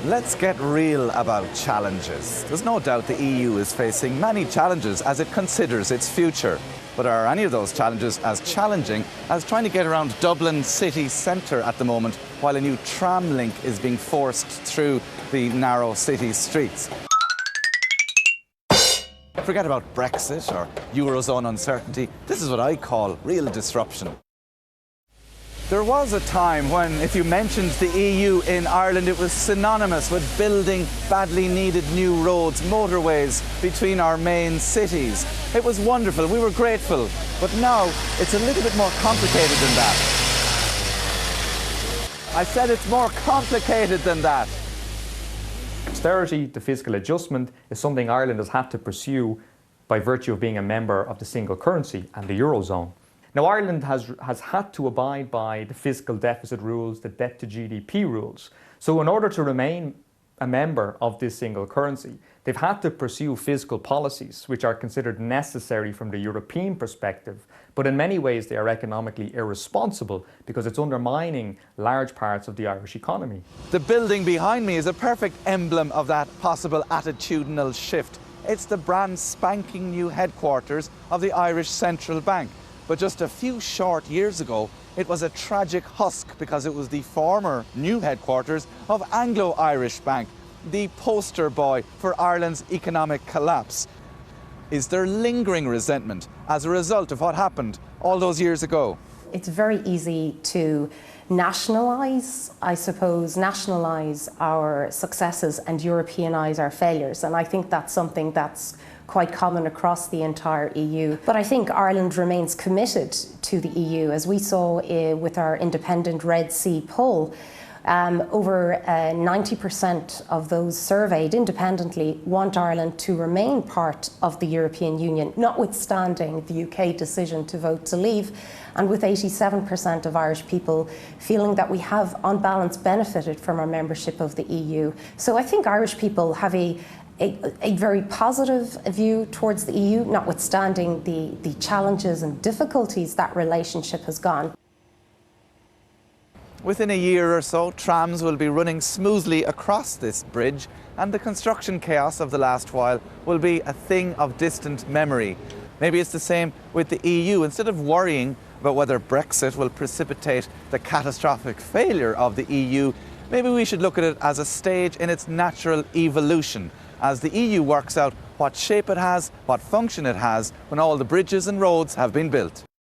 Let's get real about challenges. There's no doubt the EU is facing many challenges as it considers its future. But are any of those challenges as challenging as trying to get around Dublin city centre at the moment while a new tram link is being forced through the narrow city streets? Forget about Brexit or Eurozone uncertainty. This is what I call real disruption. There was a time when, if you mentioned the EU in Ireland, it was synonymous with building badly needed new roads, motorways between our main cities. It was wonderful, we were grateful, but now it's a little bit more complicated than that. I said it's more complicated than that. Austerity, the fiscal adjustment, is something Ireland has had to pursue by virtue of being a member of the single currency and the Eurozone. Now, Ireland has had to abide by the fiscal deficit rules, the debt to GDP rules. So in order to remain a member of this single currency, they've had to pursue fiscal policies which are considered necessary from the European perspective, but in many ways they are economically irresponsible because it's undermining large parts of the Irish economy. The building behind me is a perfect emblem of that possible attitudinal shift. It's the brand spanking new headquarters of the Irish Central Bank. But just a few short years ago, it was a tragic husk because it was the former new headquarters of Anglo-Irish Bank, the poster boy for Ireland's economic collapse. Is there lingering resentment as a result of what happened all those years ago? It's very easy to nationalise our successes and Europeanise our failures. And I think that's something that's quite common across the entire EU. But I think Ireland remains committed to the EU, as we saw with our independent Red C poll. Over 90% of those surveyed independently want Ireland to remain part of the European Union, notwithstanding the UK decision to vote to leave, and with 87% of Irish people feeling that we have, on balance, benefited from our membership of the EU. So I think Irish people have a very positive view towards the EU, notwithstanding the challenges and difficulties that relationship has gone. Within a year or so, trams will be running smoothly across this bridge, and the construction chaos of the last while will be a thing of distant memory. Maybe it's the same with the EU. Instead of worrying about whether Brexit will precipitate the catastrophic failure of the EU, maybe we should look at it as a stage in its natural evolution, as the EU works out what shape it has, what function it has, when all the bridges and roads have been built.